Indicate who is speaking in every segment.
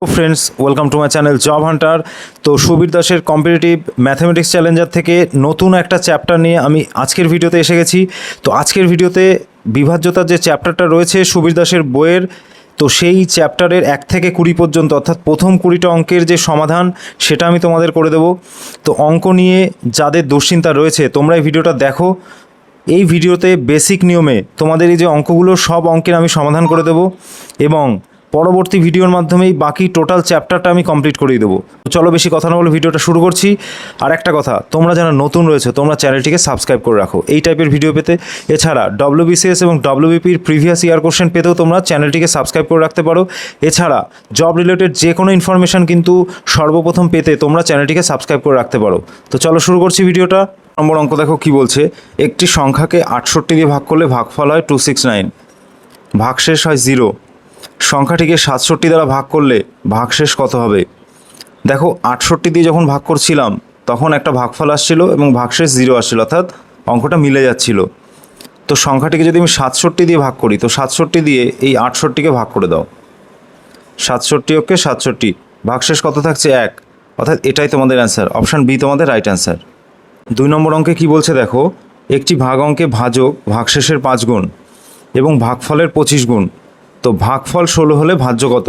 Speaker 1: Friends, welcome to my channel job Hunter. তো সুবীর দাসের competitive mathematics Challenger থেকে নতুন একটা চ্যাপ্টার নিয়ে আমি আজকের ভিডিওতে এসে গেছি। তো আজকের ভিডিওতে বিভাজ্যতার যে চ্যাপ্টারটা রয়েছে সুবীর দাসের বইয়ের, তো সেই চ্যাপ্টারের 1 থেকে 20 পর্যন্ত অর্থাৎ প্রথম 20টা অঙ্কের যে সমাধান সেটা আমি তোমাদের করে দেবো। তো অঙ্ক নিয়ে যাদের দুশ্চিন্তা রয়েছে তোমরা এই ভিডিওটা দেখো। এই ভিডিওতে বেসিক নিয়মে তোমাদের এই যে অঙ্কগুলো সব অঙ্কের আমি সমাধান করে দেবো এবং পরবর্তী ভিডিওর মাধ্যমেই বাকি টোটাল চ্যাপ্টারটা আমি কমপ্লিট করিয়ে দেবো। চলো বেশি কথা না বলে ভিডিওটা শুরু করছি। আর একটা কথা, তোমরা যারা নতুন রয়েছে তোমরা চ্যানেলটিকে সাবস্ক্রাইব করে রাখো এই টাইপের ভিডিও পেতে। এছাড়া WBCS এবং WBPর প্রিভিয়াস ইয়ার কোশ্চেন পেতেও তোমরা চ্যানেলটিকে সাবস্ক্রাইব করে রাখতে পারো। এছাড়া জব রিলেটেড যে কোনো ইনফরমেশান কিন্তু সর্বপ্রথম পেতে তোমরা চ্যানেলটিকে সাবস্ক্রাইব করে রাখতে পারো। তো চলো শুরু করছি ভিডিওটা। নম্বর অঙ্ক দেখো কি বলছে। একটি সংখ্যাকে 68 দিয়ে ভাগ করলে ভাগফল হয় 269, ভাগশেষ হয় 0। সংখ্যাটিকে 67 দ্বারা ভাগ করলে ভাগশেষ কত হবে? দেখো 68 দিয়ে যখন ভাগ করছিলাম তখন একটা ভাগফল আসছিল এবং ভাগশেষ 0 আসছিল, অর্থাৎ অঙ্কটা মিলে যাচ্ছিল। তো সংখ্যাটিকে যদি আমি 67 দিয়ে ভাগ করি তো 67 দিয়ে এই 68কে ভাগ করে দাও। 67 ওকে 67, ভাগশেষ কত থাকছে 1, অর্থাৎ এটাই তোমাদের অ্যান্সার। অপশান বি তোমাদের রাইট অ্যান্সার। 2 নম্বর অঙ্কে কি বলছে দেখো। একটি ভাগ অঙ্কে ভাজক ভাগশেষের 5 গুণ এবং ভাগফলের 25 গুণ। তো ভাগফল 16 হলে ভাজ্য কত?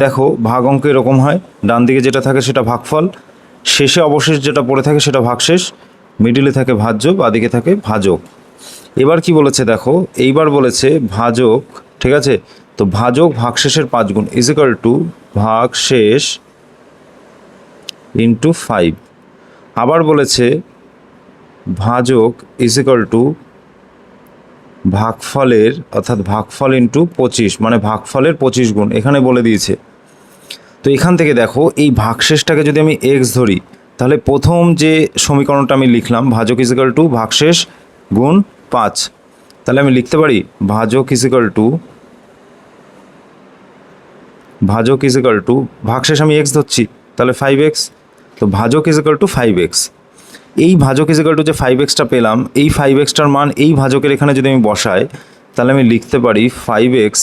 Speaker 1: দেখো ভাগ অঙ্ক এরকম হয়, ডান দিকে যেটা থাকে সেটা ভাগফল, শেষে অবশেষ যেটা পড়ে থাকে সেটা ভাগশেষ, মিডিলে থাকে ভাজ্য, বাদিকে থাকে ভাজক। এবার কি বলেছে দেখো, এইবার বলেছে ভাজক, ঠিক আছে। তো ভাজক ভাগশেষের 5 গুণ ইজ ইকুয়াল টু ভাগশেষ ইন্টু 5। আবার বলেছে ভাজক ইজ ইকুয়াল টু ভাগফলের, অর্থাৎ ভাগফল ইন্টু 25, মানে ভাগফলের 25 গুণ এখানে বলে দিয়েছে। তো এখান থেকে দেখো এই ভাগশেষটাকে যদি আমি এক্স ধরি তাহলে প্রথম যে সমীকরণটা আমি লিখলাম ভাজক ইজ ইকুয়াল টু ভাগশেষ গুণ 5, তাহলে আমি লিখতে পারি ভাজক ইজ ইকুয়াল টু ভাগশেষ আমি এক্স ধরছি তাহলে 5x। তো ভাজক ইজ ইকুয়াল টু 5x। এই ভাজক ইজ ইকুয়াল টু যে 5xটা পেলাম, এই 5xটার মান এই ভাজকের এখানে যদি আমি বসাই তাহলে আমি লিখতে পারি 5x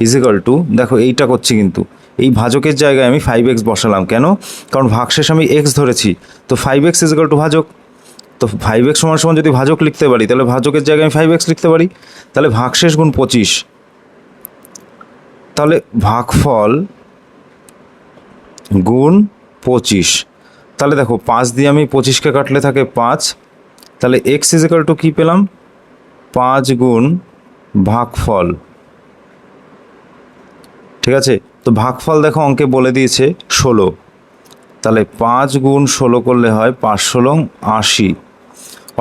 Speaker 1: ইজ ইকুয়াল টু, দেখো এইটা করছি কিন্তু এই ভাজকের জায়গায় আমি 5x বসালাম। কেন? কারণ ভাগশেষ আমি x ধরেছি, তো 5x ইজ ইকুয়াল টু ভাজক। তো 5x সমান সমান যদি ভাজক লিখতে পারি তাহলে ভাজকের জায়গায় আমি 5x লিখতে পারি। তাহলে ভাগশেষ গুণ 25, তাহলে ভাগফল গুণ 25। তাহলে দেখো 5 দিয়ে আমি 25কে কাটলে থাকে 5, তাহলে এক্স ইজ ইকুয়াল টু কী পেলাম? 5 গুণ ভাগফল, ঠিক আছে। তো ভাগফল দেখো অঙ্কে বলে দিয়েছে 16, তাহলে 5 গুণ 16 করলে হয় 5 ষোলং 80,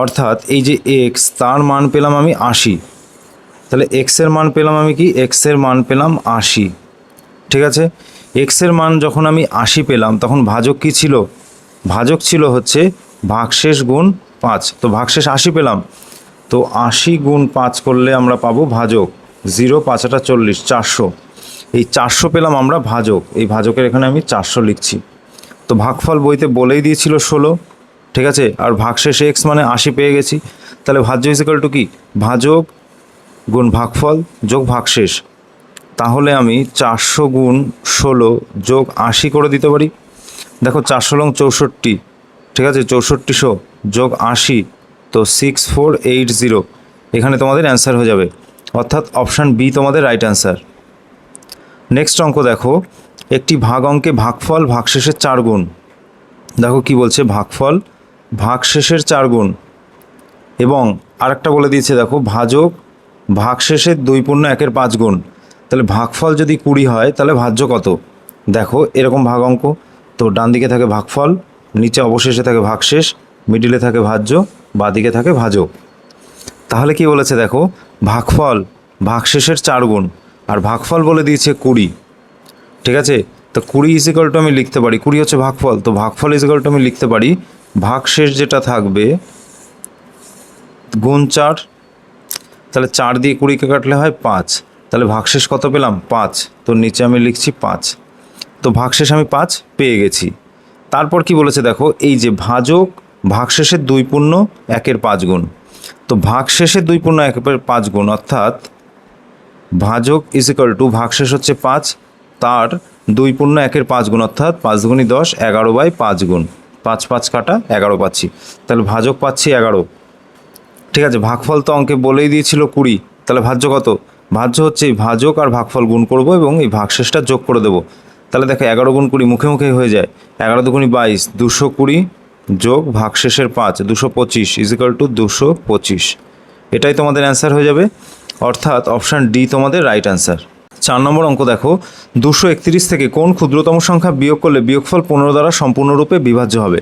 Speaker 1: অর্থাৎ এই যে এক্স তার মান পেলাম আমি 80। তাহলে এক্সের মান পেলাম আমি কি? এক্সের মান পেলাম 80, ঠিক আছে। এক্সের মান যখন আমি 80 পেলাম তখন ভাজক কি ছিল? ভাজক ছিল হচ্ছে ভাগশেষ গুণ 5। তো ভাগশেষ 80 পেলাম, তো 80 গুণ 5 করলে আমরা পাবো ভাজক 0, 5 × 8 = 40, 400। এই 400 পেলাম আমরা ভাজক, এই ভাজকের এখানে আমি 400 লিখছি। তো ভাগফল বইতে বলেই দিয়েছিল 16, ঠিক আছে। আর ভাগশেষ এক্স মানে 80 পেয়ে গেছি। তাহলে ভাজ্য ইজ ইকুয়াল টু কি? ভাজক গুণ ভাগফল যোগ ভাগশেষ। তাহলে আমি 400 গুণ 16 যোগ 80 করে দিতে পারি। দেখো 4 ষোলং 64, ঠিক আছে, 6400 যোগ 80, তো 6480। এখানে তোমাদের অ্যান্সার হয়ে যাবে, অর্থাৎ অপশান বি তোমাদের রাইট অ্যান্সার। নেক্সট অঙ্ক দেখো। একটি ভাগ অঙ্কে ভাগফল ভাগশেষের 4 গুণ। দেখো কি বলছে, ভাগফল ভাগশেষের 4 গুণ এবং আরেকটা বলে দিয়েছে দেখো ভাজক ভাগশেষের 2 × 1 = 5 গুণ। তাহলে ভাগফল যদি 20 হয় তাহলে ভাজ্য কত? দেখো এরকম ভাগ অঙ্ক, তো ডান দিকে থাকে ভাগফল, নিচে অবশেষে থাকে ভাগশেষ, মিডিলে থাকে ভাজ্য, বাদিকে থাকে ভাজক। তাহলে কি বলেছে দেখো, ভাগফল ভাগশেষের 4 গুণ আর ভাগফল বলে দিয়েছে 20, ঠিক আছে। তো 20 ইজ ইকুয়াল টু আমি লিখতে পারি, 20 হচ্ছে ভাগফল, তো ভাগফল ইজ ইকুয়াল টু আমি লিখতে পারি ভাগশেষ যেটা থাকবে গুণ 4। তাহলে 4 দিয়ে 20কে কাটলে হয় 5, তাহলে ভাগশেষ কত পেলাম? 5। তো নিচে আমি লিখছি 5, তো ভাগশেষ আমি 5 পেয়ে গেছি। তারপর কি বলেছে দেখো, এই যে ভাজক ভাগশেষের 2 × 1 = 5 গুণ। তো ভাগশেষের 2 × 1 = 5 গুণ, অর্থাৎ ভাজক ইজ ইকুয়াল টু ভাগশেষ হচ্ছে 5, তার 2 পূর্ণ 1-এর 5 গুণ, অর্থাৎ 5 দুগুণী 10, 11/5 গুণ, 5 5 কাটা 11 পাচ্ছি। তাহলে ভাজক পাচ্ছি 11। ঠিক আছে, ভাগফল তো অঙ্কে বলেই দিয়েছিল 20, তাহলে ভাজ্য কত? ভাজ্য হচ্ছে এই ভাজক আর ভাগফল গুণ করব এবং এই ভাগশেষটা যোগ করে দেবো। তাহলে দেখো 11 গুণ 20 মুখে মুখে হয়ে যায়, 11 দুগুণী 22, 220 যোগ ভাগশেষের 5, 225 = 225। এটাই তোমাদের অ্যান্সার হয়ে যাবে, অর্থাৎ অপশান ডি তোমাদের রাইট অ্যান্সার। 4 নম্বর অঙ্ক দেখো, 231 থেকে কোন ক্ষুদ্রতম সংখ্যা বিয়োগ করলে বিয়োগফল 15 দ্বারা সম্পূর্ণরূপে বিভাজ্য হবে?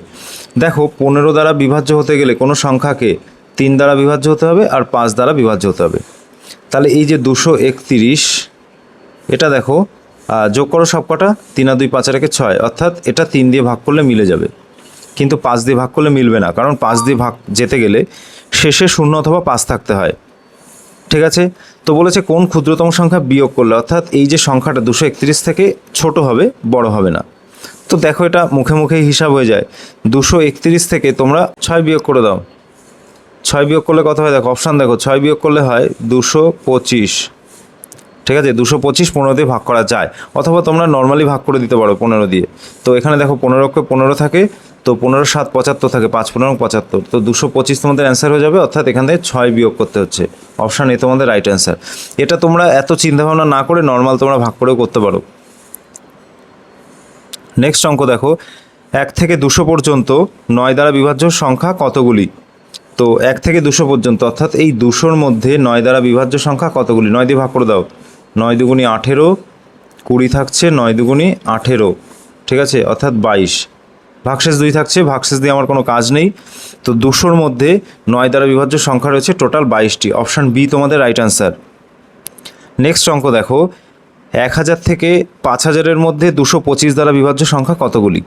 Speaker 1: দেখো 15 দ্বারা বিভাজ্য হতে গেলে কোনো সংখ্যাকে 3 দ্বারা বিভাজ্য হতে হবে আর 5 দ্বারা বিভাজ্য হতে হবে। তাহলে এই যে 231, এটা দেখো যোগ করো সব কটা, 3 আর 2 5 আর 1 6, অর্থাৎ এটা 3 দিয়ে ভাগ করলে মিলে যাবে, কিন্তু 5 দিয়ে ভাগ করলে মিলবে না, কারণ 5 দিয়ে ভাগ যেতে গেলে শেষে 0 অথবা 5 থাকতে হয়। ঠিক আছে, তো বলেছে কোন ক্ষুদ্রতম সংখ্যা বিয়োগ করলে, অর্থাৎ এই যে সংখ্যাটা 231 থেকে ছোট হবে, বড় হবে না। তো দেখো এটা মুখে মুখেই হিসাব হয়ে যায়, 231 থেকে তোমরা 6 বিয়োগ করে দাও। 6 বিয়োগ করলে কত হয় দেখো, অপশান দেখো, 6 বিয়োগ করলে হয় 225। ঠিক আছে, 225 15 দিয়ে ভাগ করা যায়, অথবা তোমরা নর্মালি ভাগ করে দিতে পারো 15 দিয়ে। তো এখানে দেখো 15কে 15 থাকে, তো 15 7 75 থাকে, 5 15 75, তো 225 তোমাদের অ্যান্সার হয়ে যাবে, অর্থাৎ এখান থেকে 6 বিয়োগ করতে হচ্ছে। অপশান এ তোমাদের রাইট অ্যান্সার। এটা তোমরা এত চিন্তাভাবনা না করে নর্মাল তোমরা ভাগ করেও করতে পারো। নেক্সট অঙ্ক দেখো, 1 থেকে 200 পর্যন্ত 9 দ্বারা বিভাজ্য সংখ্যা কতগুলি? তো 1 থেকে 200 পর্যন্ত, অর্থাৎ এই 200-র মধ্যে 9 দ্বারা বিভাজ্য সংখ্যা কতগুলি? 9 দিয়ে ভাগ করে দাও, 9 দুগুণী 18, 20 থাকছে, 9 দুগুণী 18, ঠিক আছে, অর্থাৎ 22। ভাগশেষ 2 থাকছে, ভাগশেষ দিয়ে আমার কোনো কাজ নেই। তো 200-র মধ্যে 9 দ্বারা বিভাজ্য সংখ্যা রয়েছে টোটাল 22টি। অপশান বি তোমাদের রাইট অ্যান্সার। নেক্সট অঙ্ক দেখো, 1000 থেকে 5000-এর মধ্যে 225 দ্বারা বিভাজ্য সংখ্যা কতগুলি?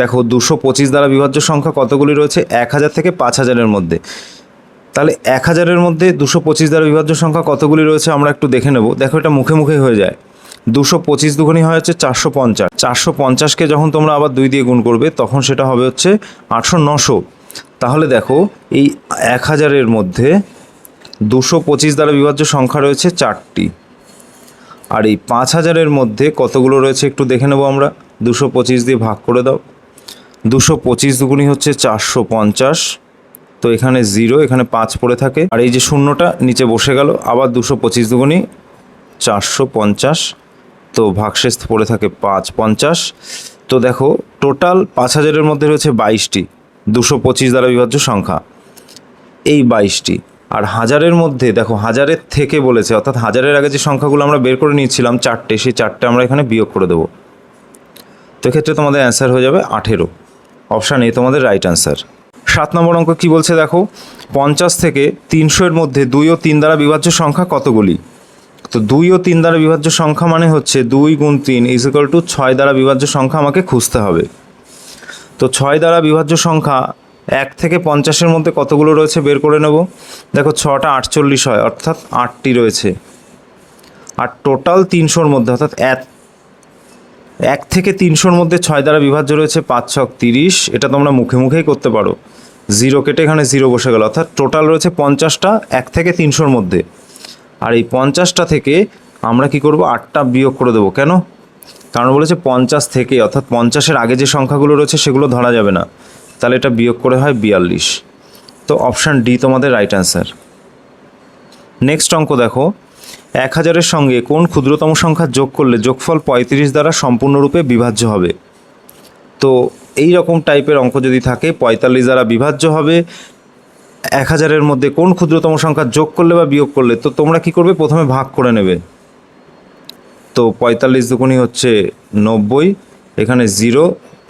Speaker 1: দেখো 225 দ্বারা বিভাজ্য সংখ্যা কতগুলি রয়েছে 1000 থেকে 5000-এর মধ্যে। তাহলে 1000-এর মধ্যে 225 দ্বারা বিভাজ্য সংখ্যা কতগুলি রয়েছে আমরা একটু দেখে নেব। দেখো এটা মুখে মুখে হয়ে যায়, 225 দুগুণী হয় হচ্ছে 450, 450কে যখন তোমরা আবার 2 দিয়ে গুণ করবে তখন সেটা হবে হচ্ছে 800 900। তাহলে দেখো এই 1000-এর মধ্যে 225 দ্বারা বিভাজ্য সংখ্যা রয়েছে 4টি, আর এই 5000-এর মধ্যে কতগুলো রয়েছে একটু দেখে নেব আমরা। 225 দিয়ে ভাগ করে দাও, 225 দুগুণী হচ্ছে 450, তো এখানে 0, এখানে 5 পড়ে থাকে, আর এই যে শূন্যটা নিচে বসে গেল, আবার 225 দুগুণী 450, তো ভাগশেষ পড়ে থাকে 5 50। তো দেখো টোটাল 5000-এর মধ্যে রয়েছে 22টি 225 দ্বারা বিভাজ্য সংখ্যা, এই 22টি। আর 1000-এর মধ্যে দেখো 1000-এর থেকে বলেছে, অর্থাৎ 1000-এর আগে যে সংখ্যাগুলো আমরা বের করে নিয়েছিলাম 4টে, সেই 4টে আমরা এখানে বিয়োগ করে দেবো। তো এক্ষেত্রে তোমাদের অ্যান্সার হয়ে যাবে 18। অপশান এ তোমাদের রাইট অ্যান্সার। 7 নম্বর অঙ্ক কী বলছে দেখো, 50 থেকে 300-এর মধ্যে 2 ও 3 দ্বারা বিভাজ্য সংখ্যা কতগুলি? তো 2 ও 3 দ্বারা বিভাজ্য সংখ্যা মানে হচ্ছে 2 গুণ 3 = 6 দ্বারা বিভাজ্য সংখ্যা আমাকে খুঁজতে হবে। তো 6 দ্বারা বিভাজ্য সংখ্যা 1 থেকে 50-এর মধ্যে কতগুলো রয়েছে বের করে নেব। দেখো 6টা 48 হয়, অর্থাৎ 8টি রয়েছে, আর টোটাল 300-র মধ্যে, অর্থাৎ 1 থেকে 300-র মধ্যে 6 দ্বারা বিভাজ্য রয়েছে 5 6 30। এটা তোমরা মুখে মুখেই করতে পারো, 0 কেটে এখানে 0 বসে গেল, অর্থাৎ টোটাল রয়েছে 50টা 1 থেকে 300-র মধ্যে। আর এই 50টা থেকে আমরা কি করব, 8টা বিয়োগ করে দেবো। কেন? কারণ বলেছে 50 থেকে, অর্থাৎ 50-এর আগে যে সংখ্যাগুলো রয়েছে সেগুলো ধরা যাবে না, তাহলে এটা বিয়োগ করে হয় 42। তো অপশান ডি তোমাদের রাইট অ্যান্সার। নেক্সট অঙ্ক দেখো, 1000-এর সঙ্গে কোন ক্ষুদ্রতম সংখ্যা যোগ করলে যোগফল 35 দ্বারা সম্পূর্ণরূপে বিভাজ্য হবে? তো এই রকম টাইপের অঙ্ক যদি থাকে, 45 দ্বারা বিভাজ্য হবে, 1000-এর মধ্যে কোন ক্ষুদ্রতম সংখ্যা যোগ করলে বা বিয়োগ করলে, তো তোমরা কি করবে, প্রথমে ভাগ করে নেবে। তো 45 দুগুণী হচ্ছে 90, এখানে 0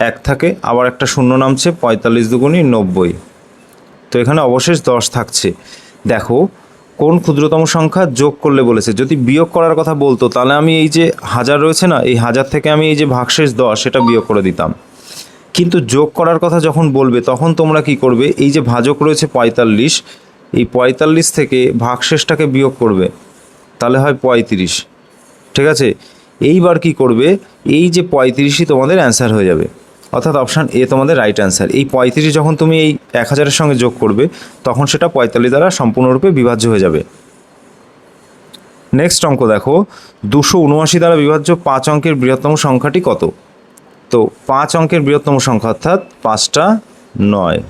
Speaker 1: 1 থাকে, আবার একটা শূন্য নামছে, 45 দুগুণী 90, তো এখানে অবশেষ 10 থাকছে। দেখো কোন ক্ষুদ্রতম সংখ্যা যোগ করলে বলেছে, যদি বিয়োগ করার কথা বলতো তাহলে আমি এই যে 1000 রয়েছে না, এই 1000 থেকে আমি এই যে ভাগশেষ 10 সেটা বিয়োগ করে দিতাম। কিন্তু যোগ করার কথা যখন বলবে তখন তোমরা কি করবে, এই যে ভাজক রয়েছে 45, এই 45 থেকে ভাগশেষটাকে বিয়োগ করবে, তাহলে হয় 35। ঠিক আছে, এইবার কি করবে, এই যে 35ই তোমাদের অ্যান্সার হয়ে যাবে, অর্থাৎ অপশান এ তোমাদের রাইট অ্যান্সার। এই 35 যখন তুমি এই 1000-এর সঙ্গে যোগ করবে তখন সেটা 45 দ্বারা সম্পূর্ণরূপে বিভাজ্য হয়ে যাবে। নেক্সট অঙ্ক দেখো, 279 দ্বারা বিভাজ্য 5 অঙ্কের বৃহত্তম সংখ্যাটি কত? তো 5 অঙ্কের বৃহত্তম সংখ্যা অর্থাৎ 5টা 9।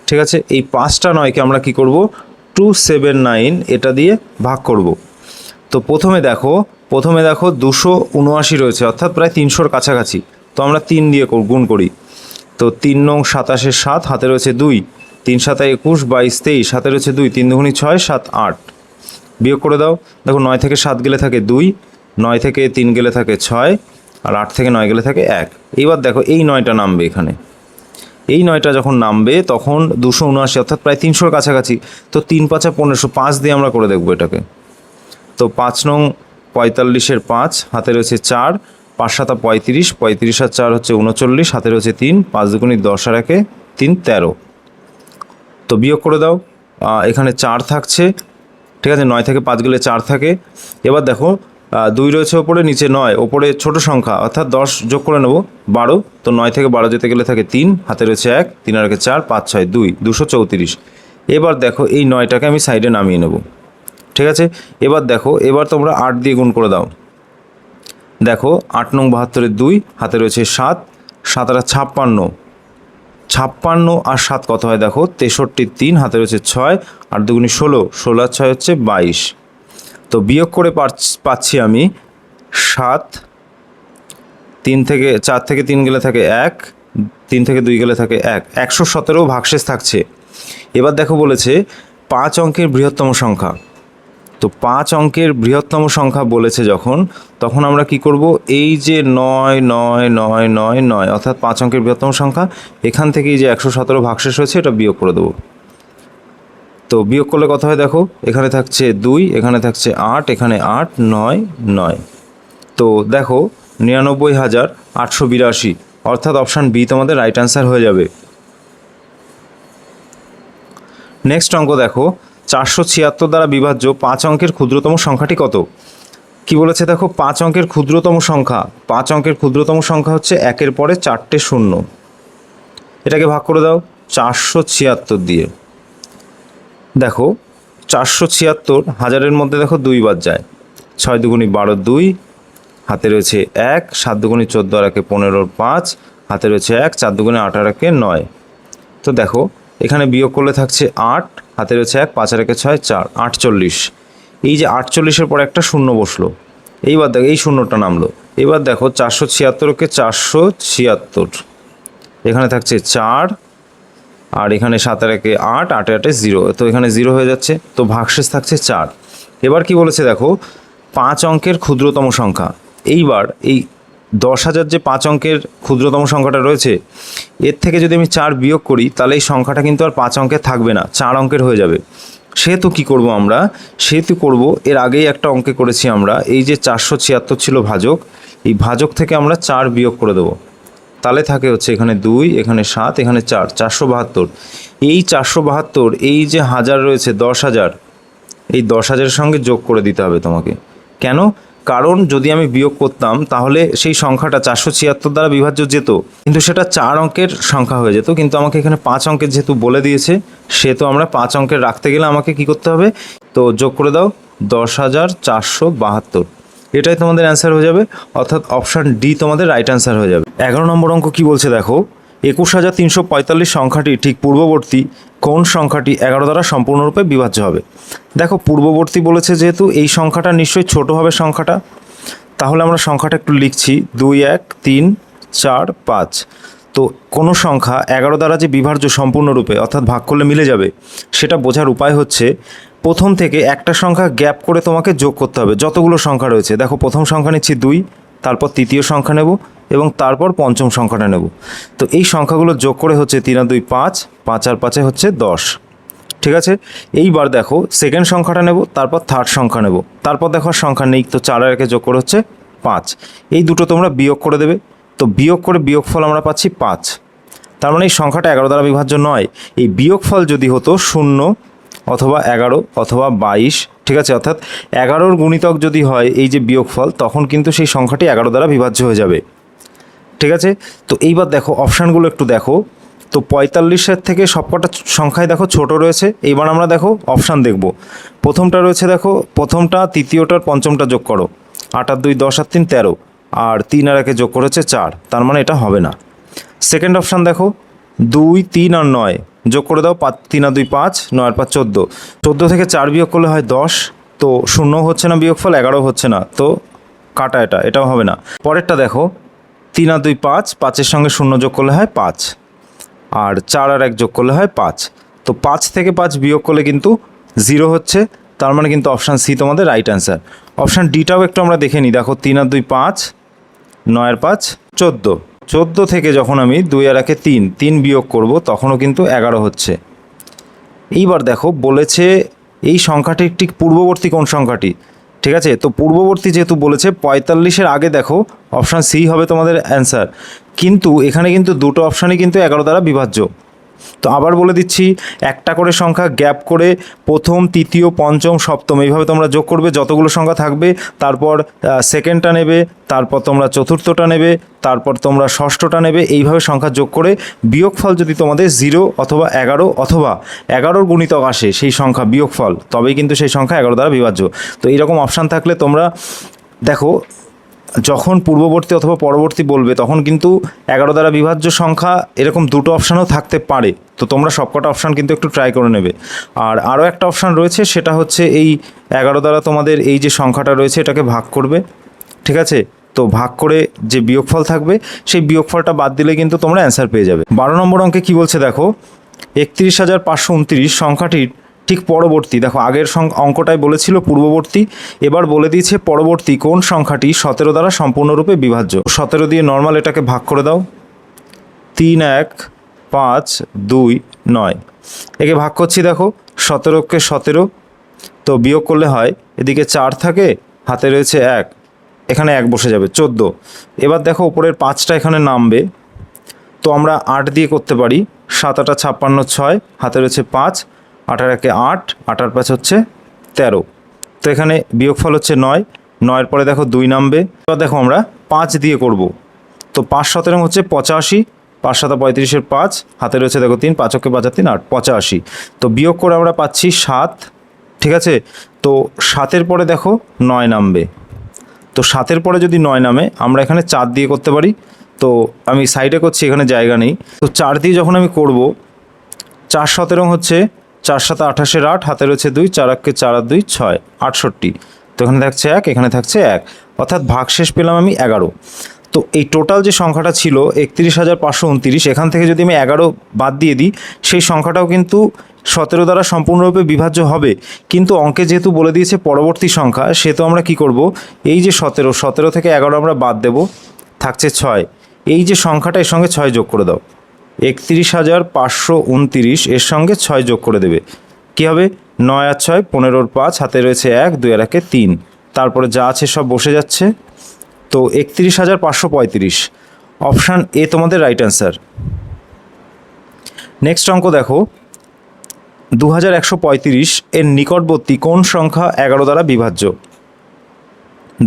Speaker 1: ঠিক আছে, এই 5টা 9কে আমরা কি করব? 279 এটা দিয়ে ভাগ করব। তো প্রথমে দেখো 279 রয়েছে অর্থাৎ প্রায় 300-র কাছাকাছি। তো আমরা 3 দিয়ে গুণ করি। তো 3 নং 27 7, হাতে রয়েছে 2, 3 7 21 22 23, হাতে রয়েছে 2, 3 দুগুণী 6 7 8। বিয়োগ করে দাও। দেখো 9 থেকে 7 গেলে থাকে 2, 9 থেকে 3 গেলে থাকে 6, আর 8 থেকে 9 গেলে থাকে 1। এইবার দেখো এই 9টা নামবে এখানে। এই 9টা যখন নামবে তখন 279 অর্থাৎ প্রায় 300-র কাছাকাছি। তো 3 5 15, 5 দিয়ে আমরা করে দেখবো এটাকে। তো 5 নং 45-এর 5, হাতে রয়েছে 4, 5 7 35, 35 আর 4 হচ্ছে 39, হাতে রয়েছে 3, 5 দুগুণী 10 আর 1 3 13। তো বিয়োগ করে দাও। এখানে 4 থাকছে, ঠিক আছে, 9 থেকে 5 গেলে 4 থাকে। এবার দেখো 2 রয়েছে ওপরে, নিচে 9, ওপরে ছোট সংখ্যা অর্থাৎ 10 যোগ করে নেব 12। তো 9 থেকে 12 যেতে গেলে থাকে 3, হাতে রয়েছে 1, 3 আর 1 4, 5 6 2, 234। এবার দেখো এই 9টাকে আমি সাইডে নামিয়ে নেব। ঠিক আছে, এবার দেখো, এবার তোমরা 8 দিয়ে গুণ করে দাও। দেখো 8 নং 72-এর 2, হাতে রয়েছে 7, 7 আর 56, 56 আর 7 কত হয় দেখো 63, 3 হাতে রয়েছে 6, 8 দুগুণী 16, 16 আর 6 হচ্ছে 22। তো বিয়োগ করে পাচ্ছি আমি 7, 3 থেকে 4 থেকে 3 গেলে থাকে 1, 3 থেকে 2 গেলে থাকে 1, 117 ভাগশেষ থাকছে। এবার দেখো বলেছে 5 অঙ্কের বৃহত্তম সংখ্যা। তো 5 অঙ্কের বৃহত্তম সংখ্যা বলেছে যখন, তখন আমরা কি করব? এই যে 9 9 9 9 9 অর্থাৎ 5 অঙ্কের বৃহত্তম সংখ্যা, এখান থেকে এই যে 117 ভাগশেষ হয়েছে এটা বিয়োগ করে দেবো। তো বিয়োগ করলে কত হয় দেখো, এখানে থাকছে 2, এখানে থাকছে 8, এখানে 8 9 9। তো দেখো 99,882 অর্থাৎ অপশান বি তোমাদের রাইট অ্যান্সার হয়ে যাবে। নেক্সট অঙ্ক দেখো, 476 দ্বারা বিভাজ্য 5 অঙ্কের ক্ষুদ্রতম সংখ্যাটি কত? কি বলেছে দেখো, 5 অঙ্কের ক্ষুদ্রতম সংখ্যা, 5 অঙ্কের ক্ষুদ্রতম সংখ্যা হচ্ছে 1-এর পরে 4টে 0। এটাকে ভাগ করে দাও 476 দিয়ে। দেখো 476 হাজারের মধ্যে দেখো 2 বার যায়, 6 দুগুণী 12 2, হাতে রয়েছে 1, 7 দুগুণী 14 আর 1 15 5, হাতে রয়েছে 1, 4 দুগুণী 8 আর 1 9। তো দেখো এখানে বিয়োগ করলে থাকছে 8, হাতে রয়েছে 1, 5 আর 1 6 4, 48। এই যে 48-এর পরে একটা শূন্য বসলো, এইবার দেখো এই শূন্যটা নামলো। এবার দেখো 476কে 476, এখানে থাকছে 4, আর এখানে 7 আর 1 8, 8 8 0, তো এখানে 0 হয়ে যাচ্ছে। তো ভাগশেষ থাকছে 4। এবার কি বলেছে দেখো, 5 অঙ্কের ক্ষুদ্রতম সংখ্যা। এইবার এই 10,000 যে 5 অঙ্কের ক্ষুদ্রতম সংখ্যাটা রয়েছে, এর থেকে যদি আমি 4 বিয়োগ করি তাহলে এই সংখ্যাটা কিন্তু আর 5 অঙ্কের থাকবে না, 4 অঙ্কের হয়ে যাবে। সেহেতু কি করব আমরা, সেহেতু করব এর আগেই একটা অঙ্কে করেছি আমরা, এই যে 476 ছিল ভাজক, এই ভাজক থেকে আমরা 4 বিয়োগ করে দেবো। তাহলে থাকে হচ্ছে এখানে 2, এখানে 7, এখানে 4, 472। এই 472 এই যে হাজার রয়েছে 10,000, এই 10,000-এর সঙ্গে যোগ করে দিতে হবে তোমাকে। কেন? কারণ যদি আমি বিয়োগ করতাম তাহলে সেই সংখ্যাটা 476 দ্বারা বিভাজ্য যেত, কিন্তু সেটা 4 অঙ্কের সংখ্যা হয়ে যেত। কিন্তু আমাকে এখানে 5 অঙ্কের যেহেতু বলে দিয়েছে, সেহেতু আমরা 5 অঙ্কের রাখতে গেলে আমাকে কি করতে হবে? তো যোগ করে দাও 10,472, এটাই তোমাদের অ্যান্সার হয়ে যাবে, অর্থাৎ অপশান ডি তোমাদের রাইট অ্যান্সার হয়ে যাবে। 11 নম্বর অঙ্ক কি বলছে দেখো, 21,345 সংখ্যাটি ঠিক পূর্ববর্তী কোন সংখ্যাটি 11 দ্বারা সম্পূর্ণরূপে বিভাজ্য হবে? দেখো পূর্ববর্তী বলেছে যেহেতু এই সংখ্যাটা নিশ্চয়ই ছোট হবে সংখ্যাটা, তাহলে আমরা সংখ্যাটা একটু লিখছি 2 1 3 4 5। তো কোনো সংখ্যা 11 দ্বারা যে বিভাজ্য সম্পূর্ণরূপে অর্থাৎ ভাগ করলে মিলে যাবে, সেটা বোঝার উপায় হচ্ছে প্রথম থেকে একটা সংখ্যা গ্যাপ করে তোমাকে যোগ করতে হবে। যতগুলো সংখ্যা রয়েছে দেখো, প্রথম সংখ্যা নিচ্ছি 2, তারপর তৃতীয় সংখ্যা নেব এবং তারপর পঞ্চম সংখ্যাটা নেব। তো এই সংখ্যাগুলো যোগ করে হচ্ছে 3 আর 2 5, 5 আর 5 হচ্ছে 10। ঠিক আছে, এইবার দেখো সেকেন্ড সংখ্যাটা নেব, তারপর থার্ড সংখ্যা নেব, তারপর দেখো সংখ্যা নেই, তো 4 আর 1 যোগ করে হচ্ছে 5। এই দুটো তোমরা বিয়োগ করে দেবে। তো বিয়োগ করে বিয়োগফল আমরা পাচ্ছি 5। তার মানে এই সংখ্যাটা 11 দ্বারা বিভাজ্য নয়। এই বিয়োগফল যদি হতো 0 অথবা 11 অথবা 22, ঠিক আছে, অর্থাৎ 11-র গুণিতক যদি হয় এই যে বিয়োগফল, তখন কিন্তু সেই সংখ্যাটি 11 দ্বারা বিভাজ্য হয়ে যাবে। ঠিক আছে, তো এইবার দেখো অপশানগুলো একটু দেখো। তো 45-এর থেকে সবকটা সংখ্যায় দেখো ছোট রয়েছে। এইবার আমরা দেখো অপশান দেখব। প্রথমটা রয়েছে দেখো, প্রথমটা তৃতীয়টার পঞ্চমটা যোগ করো, 8 আর 2 10 আর 3 13, আর 3 আর 1 যোগ করেছে 4, তার মানে এটা হবে না। সেকেন্ড অপশান দেখো, 2 3 আর 9 যোগ করে দাও, 3 আর 2 5, 9 আর 5 14, 14 থেকে 4 বিয়োগ করলে হয় 10, তো 0 হচ্ছে না বিয়োগফল, 11 হচ্ছে না, তো কাটা, এটাও হবে না। পরেরটা দেখো, 3 আর 2 5, 5-এর সঙ্গে 0 যোগ করলে হয় 5, আর 4 আর 1 যোগ করলে হয় 5, তো 5 থেকে 5 বিয়োগ করলে কিন্তু 0 হচ্ছে, তার মানে কিন্তু অপশান সি তোমাদের রাইট অ্যান্সার। অপশান ডিটাও একটু আমরা দেখে নিই। দেখো 3 আর 2 5, 9 আর 5 14, 14 থেকে যখন আমি 2 আর 1 3 বিয়োগ করব তখনও কিন্তু 11 হচ্ছে। এইবার দেখো বলেছে এই সংখ্যাটির ঠিক পূর্ববর্তী কোন সংখ্যাটি, ঠিক আছে? তো পূর্ববর্তী যেহেতু বলেছে 45-এর আগে দেখো অপশান সি হবে তোমাদের অ্যান্সার, কিন্তু এখানে কিন্তু দুটো অপশানই কিন্তু 11 দ্বারা বিভাজ্য। তো আবার বলে দিচ্ছি, একটা করে সংখ্যা গ্যাপ করে প্রথম, তৃতীয়, পঞ্চম, সপ্তম এইভাবে তোমরা যোগ করবে যতগুলো সংখ্যা থাকবে, তারপর সেকেন্ডটা নেবে, তারপর তোমরা চতুর্থটা নেবে, তারপর তোমরা ষষ্ঠটা নেবে, এইভাবে সংখ্যা যোগ করে বিয়োগফল যদি তোমাদের 0 অথবা 11 অথবা 11-র গুণিতক আসে সেই সংখ্যা বিয়োগফল, তবেই কিন্তু সেই সংখ্যা 11 দ্বারা বিভাজ্য। তো এইরকম অপশান থাকলে তোমরা দেখো যখন পূর্ববর্তী অথবা পরবর্তী বলবে তখন কিন্তু 11 দ্বারা বিভাজ্য সংখ্যা এরকম দুটো অপশানও থাকতে পারে। তো তোমরা সবকটা অপশান কিন্তু একটু ট্রাই করে নেবে। আর আরও একটা অপশান রয়েছে, সেটা হচ্ছে এই 11 দ্বারা তোমাদের এই যে সংখ্যাটা রয়েছে এটাকে ভাগ করবে, ঠিক আছে? তো ভাগ করে যে বিয়োগফল থাকবে সেই বিয়োগফলটা বাদ দিলে কিন্তু তোমরা অ্যান্সার পেয়ে যাবে। 12 নম্বর অঙ্কে কী বলছে দেখো, 31,529 সংখ্যাটির ঠিক পরবর্তী, দেখো আগের অঙ্কটায় বলেছিল পূর্ববর্তী, এবার বলে দিয়েছে পরবর্তী কোন সংখ্যাটি 17 দ্বারা সম্পূর্ণরূপে বিভাজ্য। 17 দিয়ে নর্মাল এটাকে ভাগ করে দাও, 3 1 5 2 9, একে ভাগ করছি, দেখো 17কে 17, তো বিয়োগ করলে হয় এদিকে 4 থাকে, হাতে রয়েছে 1, এখানে 1 বসে যাবে 14। এবার দেখো উপরের 5টা এখানে নামবে, তো আমরা 8 দিয়ে করতে পারি, 7 8 56 6, হাতে রয়েছে 5, 8 আর 1 8, 8 আর 5 হচ্ছে 13, তো এখানে বিয়োগফল হচ্ছে 9, 9-এর পরে দেখো 2 নামবে। এবার দেখো আমরা 5 দিয়ে করব, তো 5 17 হচ্ছে 85, 5 7 35-এর 5, হাতে রয়েছে দেখো 3, 5 5 আর 3 8, 85, তো বিয়োগ করে আমরা পাচ্ছি 7, ঠিক আছে? তো 7-এর পরে দেখো 9 নামবে, তো 7-এর পরে যদি 9 নামে আমরা এখানে 4 দিয়ে করতে পারি, তো আমি সাইডে করছি, এখানে জায়গা নেই, তো 4 দিয়ে যখন আমি করব, 4 17 হচ্ছে 4 7 28-এর 8, হাতে রয়েছে 2, 4 1 4 আর 2 6, 68, তো এখানে থাকছে 1, এখানে থাকছে 1, অর্থাৎ ভাগশেষ পেলাম আমি 11। তো এই টোটাল যে সংখ্যাটা ছিল 31,529, এখান থেকে যদি আমি 11 বাদ দিয়ে দিই সেই সংখ্যাটাও কিন্তু 17 দ্বারা সম্পূর্ণরূপে বিভাজ্য হবে, কিন্তু অঙ্কে যেহেতু বলে দিয়েছে পরবর্তী সংখ্যা, সেহেতু আমরা কি করব, এই যে 17 থেকে 11 আমরা বাদ দেব, থাকছে 6, এই যে সংখ্যাটা এর সঙ্গে 6 যোগ করে দাও, 31,529 এর সঙ্গে 6 যোগ করে দেবে, কী হবে 9 আর 6 15-র 5, হাতে রয়েছে 1, 2 আর 1 3, তারপরে যা আছে সব বসে যাচ্ছে, তো 31,535, অপশান এ তোমাদের রাইট অ্যান্সার। নেক্সট অঙ্ক দেখো, 2135 এর নিকটবর্তী কোন সংখ্যা 11 দ্বারা বিভাজ্য।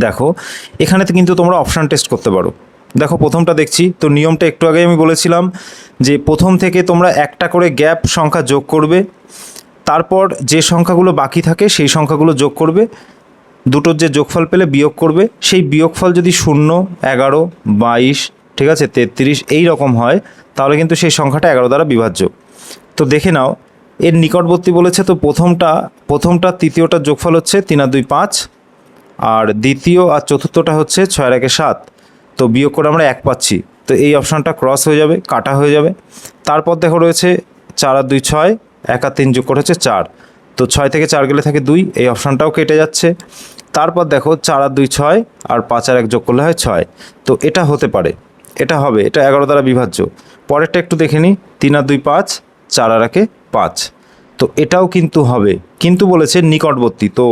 Speaker 1: দেখো এখানে কিন্তু তোমরা অপশান টেস্ট করতে পারো। দেখো প্রথমটা দেখছি, তো নিয়মটা একটু আগে আমি বলেছিলাম যে প্রথম থেকে তোমরা একটা করে গ্যাপ সংখ্যা যোগ করবে, তারপর যে সংখ্যাগুলো বাকি থাকে সেই সংখ্যাগুলো যোগ করবে, দুটোর যে যোগফল পেলে বিয়োগ করবে, সেই বিয়োগফল যদি 0 11 22, ঠিক আছে 33 এই রকম হয়, তাহলে কিন্তু সেই সংখ্যাটা 11 দ্বারা বিভাজ্য। তো দেখে নাও এর নিকটবর্তী বলেছে, তো প্রথমটা তৃতীয়টার যোগফল হচ্ছে 3 আর 2 5, আর দ্বিতীয় আর চতুর্থটা হচ্ছে 6 আর 1 7, তো বিয়োগ করে আমরা 1 পাচ্ছি, তো এই অপশানটা ক্রস হয়ে যাবে, কাটা হয়ে যাবে। তারপর দেখো রয়েছে 4 আর 2 6, 1 আর 3 যোগ করে হচ্ছে 4, তো 6 থেকে 4 গেলে থাকে 2, এই অপশানটাও কেটে যাচ্ছে। তারপর দেখো 4 আর 2 6, আর 5 আর 1 যোগ করলে হয় 6, তো এটা হতে পারে, এটা হবে, এটা 11 দ্বারা বিভাজ্য। পরেরটা একটু দেখে নিই, 3 আর 2 5, 4 আর 1 5, তো এটাও কিন্তু হবে, কিন্তু বলেছে নিকটবর্তী, তো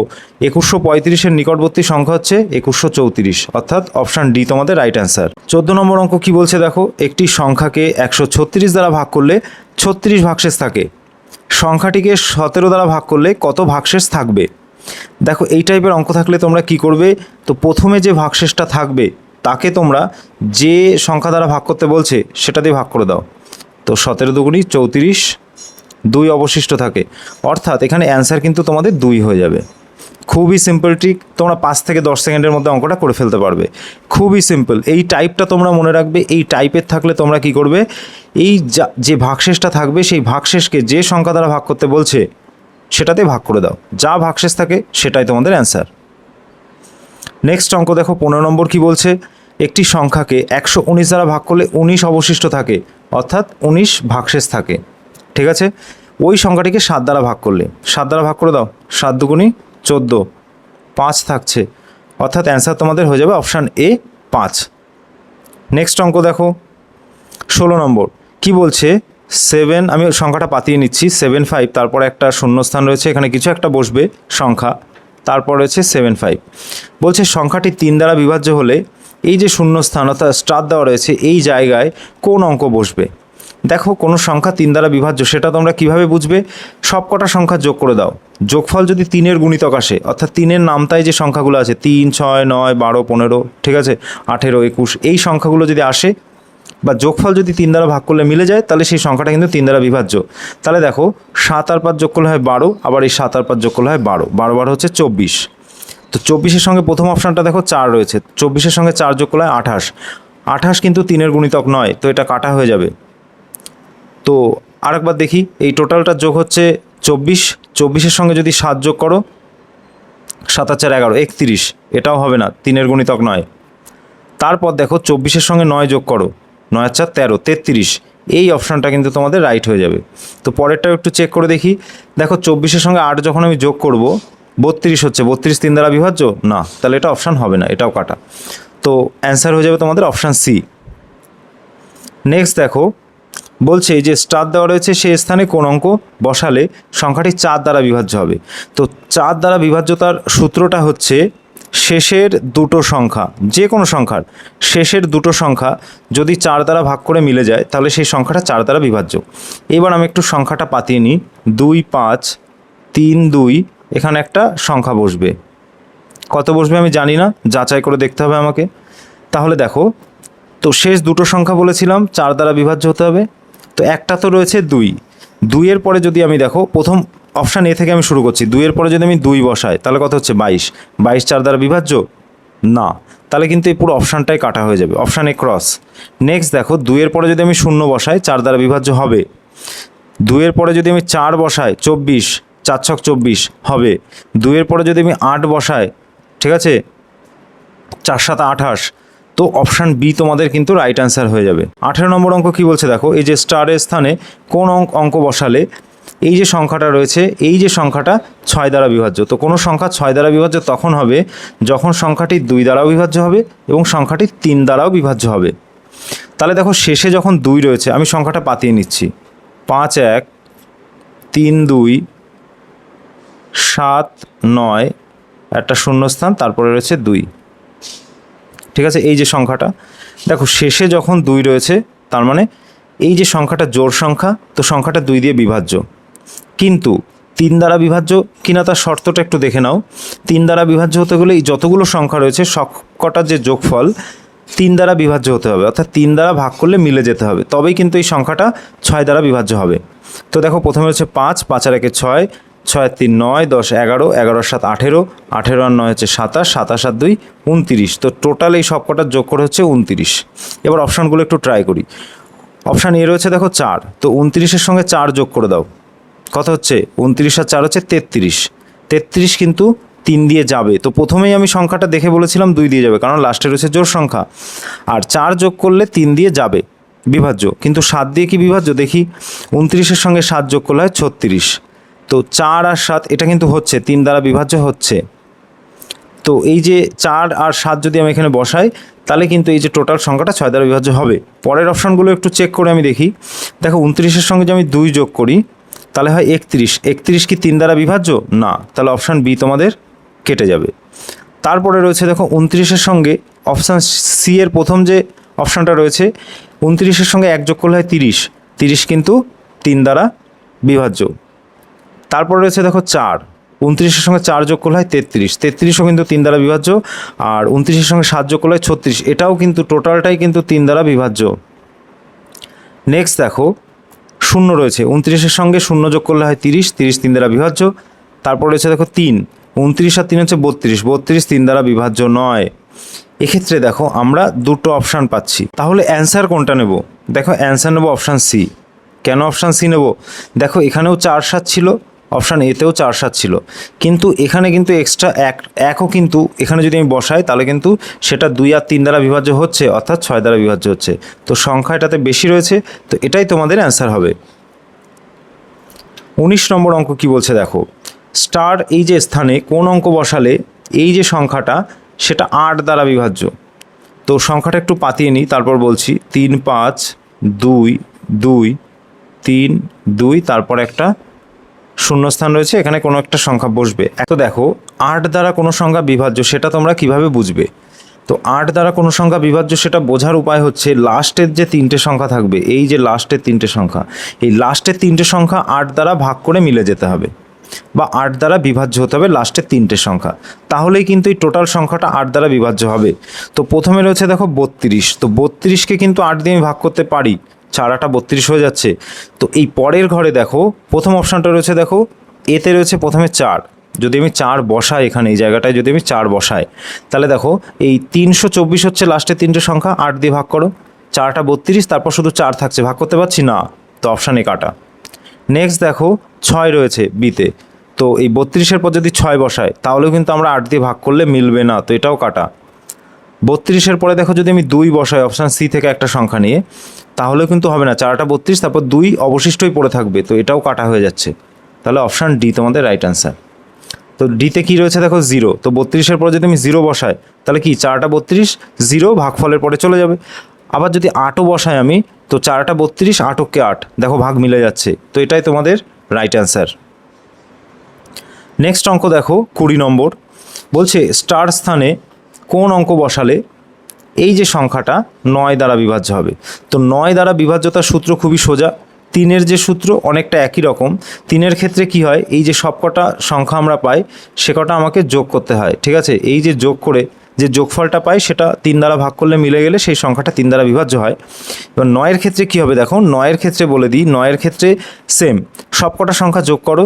Speaker 1: 2135-এর নিকটবর্তী সংখ্যা হচ্ছে 2134, অর্থাৎ অপশান ডি তোমাদের রাইট অ্যান্সার। 14 নম্বর অঙ্ক কি বলছে দেখো, একটি সংখ্যাকে 136 দ্বারা ভাগ করলে 36 ভাগশেষ থাকে, সংখ্যাটিকে 17 দ্বারা ভাগ করলে কত ভাগশেষ থাকবে। দেখো এই টাইপের অঙ্ক থাকলে তোমরা কি করবে, তো প্রথমে যে ভাগশেষটা থাকবে তাকে তোমরা যে সংখ্যা দ্বারা ভাগ করতে বলছে সেটা দিয়ে ভাগ করে দাও, তো 17 দুগুণি 34, 2 অবশিষ্ট থাকে, অর্থাৎ এখানে অ্যান্সার কিন্তু তোমাদের 2 হয়ে যাবে। খুবই সিম্পল ট্রিক, তোমরা 5 থেকে 10 সেকেন্ডের মধ্যে অঙ্কটা করে ফেলতে পারবে। খুবই সিম্পল, এই টাইপটা তোমরা মনে রাখবে। এই টাইপের থাকলে তোমরা কি করবে, এই যে ভাগশেষটা থাকবে সেই ভাগশেষকে যে সংখ্যা দ্বারা ভাগ করতে বলছে সেটাতে ভাগ করে দাও, যা ভাগশেষ থাকে সেটাই তোমাদের অ্যান্সার। নেক্সট অঙ্ক দেখো 15 নম্বর কি বলছে, একটি সংখ্যাকে 119 দ্বারা ভাগ করলে 19 অবশিষ্ট থাকে, অর্থাৎ 19 ভাগশেষ থাকে। ঠিক আছে, ওই সংখ্যাটিকে 7 দ্বারা ভাগ করলে, 7 দ্বারা ভাগ করে দাও, 7 দুগুণি 14, 5 থাকছে, অর্থাৎ অ্যান্সার তোমাদের হয়ে যাবে অপশান এ 5। নেক্সট অঙ্ক দেখো 16 নম্বর কি বলছে, 7, আমি সংখ্যাটা পাতিয়ে নিচ্ছি, 75, তারপরে একটা শূন্যস্থান রয়েছে, এখানে কিছু একটা বসবে সংখ্যা, তারপর রয়েছে 75। বলছে সংখ্যাটি 3 দ্বারা বিভাজ্য হলে এই যে শূন্যস্থান অর্থাৎ স্টার দেওয়া রয়েছে এই জায়গায় কোন অঙ্ক বসবে। দেখো কোনো সংখ্যা 3 দ্বারা বিভাজ্য সেটা তোমরা কিভাবে বুঝবে, সব কটা সংখ্যা যোগ করে দাও, যোগফল যদি 3-এর গুণিতক আসে, অর্থাৎ 3-এর নামতায় যে সংখ্যাগুলো আছে 3, 6, 9, 12, 15, ঠিক আছে, 18, 21, এই সংখ্যাগুলো যদি আসে বা যোগফল যদি 3 দ্বারা ভাগ করলে মিলে যায়, তাহলে সেই সংখ্যাটা কিন্তু 3 দ্বারা বিভাজ্য। তাহলে দেখো 7 আর 5 যোগ করলে হয় 12, আবার এই 7 আর 5 যোগ করলে হয় 12, 12 12 হচ্ছে 24। তো 24-এর সঙ্গে প্রথম অপশানটা দেখো 4 রয়েছে, 24-এর সঙ্গে 4 যোগ করলে হয় 28, 28 কিন্তু 3-এর গুণিতক নয়, তো এটা কাটা হয়ে যাবে। তো আরেকবার দেখি, এই টোটালটা যোগ হচ্ছে 24, 24-এর সঙ্গে যদি 7 যোগ করো, 7 আর 4 11, 31, এটাও হবে না, 3-এর গুণিতক নয়। তারপর দেখো 24-এর সঙ্গে 9 যোগ করো, 9 আর 4 13, 33, এই অপশানটা কিন্তু তোমাদের রাইট হয়ে যাবে। তো পরেরটাও একটু চেক করে দেখি, দেখো 24-এর সঙ্গে 8 যখন আমি যোগ করব 32 হচ্ছে, 32 3 দ্বারা বিভাজ্য না, তাহলে এটা অপশান হবে না, এটাও কাটা। তো অ্যান্সার হয়ে যাবে তোমাদের অপশান সি। নেক্সট দেখো বলছে যে স্টার দেওয়া রয়েছে সেই স্থানে কোন অঙ্ক বসালে সংখ্যাটি 4 দ্বারা বিভাজ্য হবে। তো 4 দ্বারা বিভাজ্যতার সূত্রটা হচ্ছে শেষের দুটো সংখ্যা, যে কোনো সংখ্যার শেষের দুটো সংখ্যা যদি 4 দ্বারা ভাগ করে মিলে যায় তাহলে সেই সংখ্যাটা 4 দ্বারা বিভাজ্য। এবার আমি একটু সংখ্যাটা পাতিয়ে নিই, 2 5 3 2, এখানে একটা সংখ্যা বসবে, কত বসবে আমি জানি না, যাচাই করে দেখতে হবে আমাকে। তাহলে দেখো, তো শেষ দুটো সংখ্যা বলেছিলাম 4 দ্বারা বিভাজ্য হতে হবে, তো একটা তো রয়েছে 2, 2-এর পরে যদি আমি দেখো প্রথম অপশান এ থেকে আমি শুরু করছি, 2-এর পরে যদি আমি 2 বসাই তাহলে কত হচ্ছে 22, 22 4 দ্বারা বিভাজ্য না, তাহলে কিন্তু এই পুরো অপশানটাই কাটা হয়ে যাবে, অপশান এ ক্রস। নেক্সট দেখো 2-এর পরে যদি আমি 0 বসাই 4 দ্বারা বিভাজ্য হবে, 2-এর পরে যদি আমি 4 বসাই 24, 4 ছক 24 হবে, 2-এর পরে যদি আমি 8 বসাই, ঠিক আছে, 4 7 28, তো অপশান বি তোমাদের কিন্তু রাইট অ্যান্সার হয়ে যাবে। 18 নম্বর অঙ্ক কি বলছে দেখো, এই যে স্টারের স্থানে কোন অঙ্ক বসালে এই যে সংখ্যাটা রয়েছে এই যে সংখ্যাটা 6 দ্বারা বিভাজ্য। তো কোনো সংখ্যা 6 দ্বারা বিভাজ্য তখন হবে যখন সংখ্যাটি 2 দ্বারাও বিভাজ্য হবে এবং সংখ্যাটি 3 দ্বারাও বিভাজ্য হবে। তাহলে দেখো শেষে যখন 2 রয়েছে, আমি সংখ্যাটা পাতিয়ে নিচ্ছি, 5 1 3 2 7 9, একটা শূন্যস্থান, তারপরে রয়েছে 2, ঠিক আছে। এই যে সংখ্যাটা দেখো শেষে যখন 2 রয়েছে তার মানে এই যে সংখ্যাটা জোড় সংখ্যা, তো সংখ্যাটা 2 দিয়ে বিভাজ্য, কিন্তু 3 দ্বারা বিভাজ্য কিনা তার শর্তটা একটু দেখে নাও। 3 দ্বারা বিভাজ্য হতে গেলে এই যতগুলো সংখ্যা রয়েছে সবকটার যে যোগফল 3 দ্বারা বিভাজ্য হতে হবে, অর্থাৎ 3 দ্বারা ভাগ করলে মিলে যেতে হবে, তবেই কিন্তু এই সংখ্যাটা 6 দ্বারা বিভাজ্য হবে। তো দেখো প্রথমে হচ্ছে 5, 5 আর 1 6, 6 আর 3 9, 10 11, 11 আর 7 18, 18 আর 9 হচ্ছে 27, 27 আর 2 29, তো টোটাল এই সবকটার যোগ করে হচ্ছে 29। এবার অপশানগুলো একটু ট্রাই করি। অপশান এ রয়েছে দেখো 4, তো 29-এর সঙ্গে 4 যোগ করে দাও, কত হচ্ছে 29 আর 4 হচ্ছে 33, 33 কিন্তু 3 দিয়ে যাবে, তো প্রথমেই আমি সংখ্যাটা দেখে বলেছিলাম 2 দিয়ে যাবে, কারণ লাস্টে রয়েছে জোড় সংখ্যা, আর 4 যোগ করলে 3 দিয়ে যাবে বিভাজ্য, কিন্তু 7 দিয়ে কি বিভাজ্য দেখি, 29-এর সঙ্গে 7 যোগ করলে হয় 36, তো 4 আর 7 এটা কিন্তু হচ্ছে 3 দ্বারা বিভাজ্য হচ্ছে। তো এই যে 4 আর 7 যদি আমি এখানে বসাই তাহলে কিন্তু এই যে টোটাল সংখ্যাটা 6 দ্বারা বিভাজ্য হবে। পরের অপশানগুলো একটু চেক করে আমি দেখি, দেখো 29-এর সঙ্গে যদি আমি 2 যোগ করি তাহলে হয় 31, 31 কি 3 দ্বারা বিভাজ্য না, তাহলে অপশান বি তোমাদের কেটে যাবে। তারপরে রয়েছে দেখো 29-এর সঙ্গে অপশান সি এর প্রথম যে অপশানটা রয়েছে, 29-এর সঙ্গে 1 যোগ করলে হয় 30, 30 কিন্তু 3 দ্বারা বিভাজ্য। তারপরে রয়েছে দেখো 4, 29-এর সঙ্গে 4 যোগ করলে হয় 33, 33ও কিন্তু 3 দ্বারা বিভাজ্য, আর 29-এর সঙ্গে 7 যোগ করলে হয় 36, এটাও কিন্তু টোটালটাই কিন্তু 3 দ্বারা বিভাজ্য। নেক্সট দেখো শূন্য রয়েছে, 29-এর সঙ্গে শূন্য যোগ করলে হয় 30, 30 3 দ্বারা বিভাজ্য। তারপর রয়েছে দেখো 3, 29 আর 3 হচ্ছে 32, 32 3 দ্বারা বিভাজ্য নয়। এক্ষেত্রে দেখো আমরা দুটো অপশান পাচ্ছি, তাহলে অ্যান্সার কোনটা নেব? দেখো অ্যান্সার নেব অপশান সি। কেন অপশান সি নেব? দেখো এখানেও 4 7 ছিল, অপশান এতেও 4 7 ছিল, কিন্তু এখানে কিন্তু এক্সট্রা একও কিন্তু এখানে যদি আমি বসাই তাহলে কিন্তু সেটা 2 আর 3 দ্বারা বিভাজ্য হচ্ছে, অর্থাৎ 6 দ্বারা বিভাজ্য হচ্ছে। তো সংখ্যা এটাতে বেশি রয়েছে, তো এটাই তোমাদের অ্যান্সার হবে। 19 নম্বর অঙ্ক কি বলছে দেখো, স্টার এই যে স্থানে কোন অঙ্ক বসালে এই যে সংখ্যাটা সেটা 8 দ্বারা বিভাজ্য। তো সংখ্যাটা একটু পাতিয়ে নিই, তারপর বলছি। 3 5 2 2 3 2, তারপর একটা শূন্যস্থান রয়েছে, এখানে কোনো একটা সংখ্যা বসবে। তো দেখো 8 দ্বারা কোনো সংখ্যা বিভাজ্য সেটা তোমরা কিভাবে বুঝবে? তো 8 দ্বারা কোনো সংখ্যা বিভাজ্য সেটা বোঝার উপায় হচ্ছে লাস্টের যে 3টে সংখ্যা থাকবে, এই যে লাস্টের 3টে সংখ্যা, এই লাস্টের 3টে সংখ্যা 8 দ্বারা ভাগ করে মিলে যেতে হবে, বা 8 দ্বারা বিভাজ্য হতে হবে লাস্টের 3টে সংখ্যা, তাহলেই কিন্তু এই টোটাল সংখ্যাটা 8 দ্বারা বিভাজ্য হবে। তো প্রথমে রয়েছে দেখো 32, তো 32কে কিন্তু 8 দিয়ে আমি ভাগ করতে পারি, 4 8 32 হয়ে যাচ্ছে। তো এই পরের ঘরে দেখো প্রথম অপশানটা রয়েছে, দেখো এতে রয়েছে প্রথমে 4, যদি আমি 4 বসাই এখানে এই জায়গাটায়, যদি আমি 4 বসাই তাহলে দেখো এই 324 হচ্ছে লাস্টের 3টে সংখ্যা, 8 দিয়ে ভাগ করো, 4 8 32, তারপর শুধু 4 থাকছে, ভাগ করতে পারছি না, তো অপশান এ কাটা। নেক্সট দেখো 6 রয়েছে বিতে, তো এই 32-এর পর যদি 6 বসায় তাহলেও কিন্তু আমরা 8 দিয়ে ভাগ করলে মিলবে না, তো এটাও কাটা। 32-এর পরে দেখো যদি আমি 2 বসাই অপশান সি থেকে একটা সংখ্যা নিয়ে, তাহলেও কিন্তু হবে না, 4 8 32, তারপর 2 অবশিষ্টই পড়ে থাকবে, তো এটাও কাটা হয়ে যাচ্ছে, তাহলে অপশান ডি তোমাদের রাইট অ্যান্সার। তো ডিতে কী রয়েছে দেখো 0, তো 32-এর পরে যদি আমি 0 বসাই তাহলে কি 4 8 32, 0 ভাগফলের পরে চলে যাবে। আবার যদি 8ও বসাই আমি, তো 4 8 32, 8 কে 8, দেখো ভাগ মিলে যাচ্ছে, তো এটাই তোমাদের রাইট অ্যান্সার। নেক্সট অঙ্ক দেখো 20 নম্বর, বলছে স্টার স্থানে কোন অঙ্ক বসালে এই যে সংখ্যাটা 9 দ্বারা বিভাজ্য হবে? তো 9 দ্বারা বিভাজ্যতার সূত্র খুবই সোজা, 3-এর যে সূত্র অনেকটা একই রকম। 3-এর ক্ষেত্রে কি হয়, এই যে সবকটা সংখ্যা আমরা পাই সে কটা আমাকে যোগ করতে হয়, ঠিক আছে? এই যে যোগ করে যে যোগফলটা পাই সেটা 3 দ্বারা ভাগ করলে মিলে গেলে সেই সংখ্যাটা 3 দ্বারা বিভাজ্য হয়। এবার 9-এর ক্ষেত্রে কী হবে দেখো, 9-এর ক্ষেত্রে বলে দিই, 9-এর ক্ষেত্রে সেম, সবকটা সংখ্যা যোগ করো,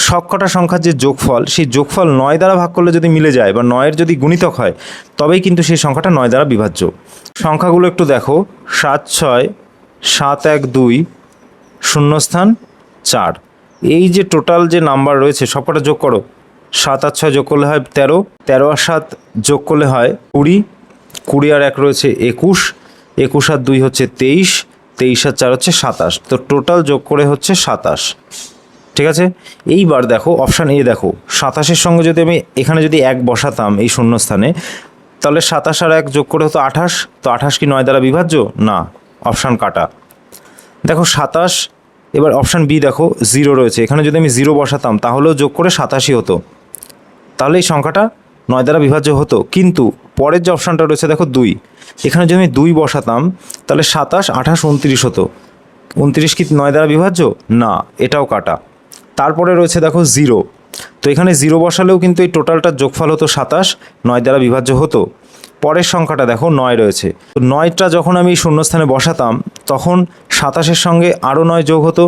Speaker 1: সবকটা সংখ্যার যে যোগফল সেই যোগফল 9 দ্বারা ভাগ করলে যদি মিলে যায় বা 9-এর যদি গুণিতক হয় তবেই কিন্তু সেই সংখ্যাটা 9 দ্বারা বিভাজ্য। সংখ্যাগুলো একটু দেখো, 7 6 7 1 2 শূন্যস্থান 4, এই যে টোটাল যে নাম্বার রয়েছে সবকটা যোগ করো, 7 আর 6 যোগ করলে হয় 13, 13 আর 7 যোগ করলে হয় 20, 20 আর 1 রয়েছে 21, 21 আর 2 হচ্ছে 23, 23 আর 4 হচ্ছে 27, তো টোটাল যোগ করে হচ্ছে 27, ঠিক আছে? এইবার দেখো অপশান এ, দেখো 27-এর সঙ্গে যদি আমি এখানে যদি 1 বসাতাম এই শূন্যস্থানে, তাহলে 27 আর 1 যোগ করে হতো 28, তো 28 কি 9 দ্বারা বিভাজ্য? না, অপশান কাটা। দেখো 27, এবার অপশান বি দেখো 0 রয়েছে, এখানে যদি আমি 0 বসাতাম তাহলেও যোগ করে 87 হতো, তাহলে এই সংখ্যাটা 9 দ্বারা বিভাজ্য হতো। কিন্তু পরের যে অপশানটা রয়েছে দেখো 2, এখানে যদি আমি 2 বসাতাম তাহলে 27 28 29 হতো, 29 কি 9 দ্বারা বিভাজ্য? না, এটাও কাটা। তারপরে রয়েছে দেখো 0, তো এখানে 0 বসালেও কিন্তু এই টোটালটার যোগফল হতো 27, 9 দ্বারা বিভাজ্য হতো। পরের সংখ্যাটা দেখো 9 রয়েছে, তো 9টা যখন আমি শূন্যস্থানে বসাতাম তখন 27-এর সঙ্গে আরও 9 যোগ হতো,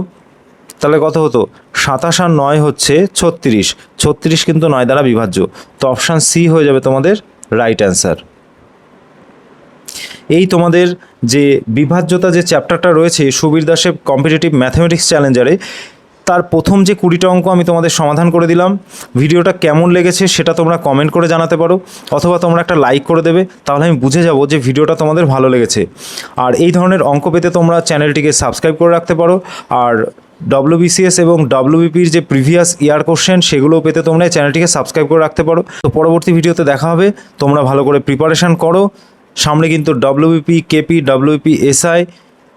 Speaker 1: তাহলে কত হতো? 27 আর 9 হচ্ছে 36, 36 কিন্তু 9 দ্বারা বিভাজ্য, তো অপশান সি হয়ে যাবে তোমাদের রাইট অ্যান্সার। এই তোমাদের যে বিভাজ্যতা যে চ্যাপ্টারটা রয়েছে সুবীর দাসের কম্পিটিটিভ ম্যাথমেটিক্স চ্যালেঞ্জারে, তার প্রথম যে 20টা অঙ্ক আমি তোমাদের সমাধান করে দিলাম। ভিডিওটা কেমন লেগেছে সেটা তোমরা কমেন্ট করে জানাতে পারো, অথবা তোমরা একটা লাইক করে দেবে, তাহলে আমি বুঝে যাব যে ভিডিওটা তোমাদের ভালো লেগেছে। আর এই ধরনের অঙ্ক পেতে তোমরা চ্যানেলটিকে সাবস্ক্রাইব করে রাখতে পারো, আর WBCS এবং WBPর যে প্রিভিয়াস ইয়ার কোশ্চেন সেগুলো পেতে তোমরা এই চ্যানেলটিকে সাবস্ক্রাইব করে রাখতে পারো। তো পরবর্তী ভিডিওতে দেখা হবে, তোমরা ভালো করে প্রিপারেশান করো। সামনে কিন্তু WBP, KP, WBP, SI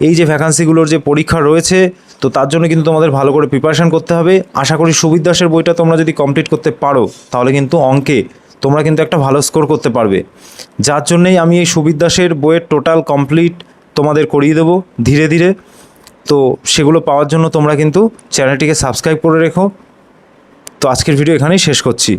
Speaker 1: এই যে ভ্যাকান্সিগুলোর যে পরীক্ষা রয়েছে, তো তার জন্য কিন্তু তোমাদের ভালো করে প্রিপারেশান করতে হবে। আশা করি সুবীর দাসের বইটা তোমরা যদি কমপ্লিট করতে পারো তাহলে কিন্তু অঙ্কে তোমরা কিন্তু একটা ভালো স্কোর করতে পারবে, যার জন্যেই আমি এই সুবীর দাসের বইয়ের টোটাল কমপ্লিট তোমাদের করিয়ে দেবো ধীরে ধীরে। তো সেগুলো পাওয়ার জন্য তোমরা কিন্তু চ্যানেলটিকে সাবস্ক্রাইব করে রেখো। তো আজকের ভিডিও এখানেই শেষ করছি।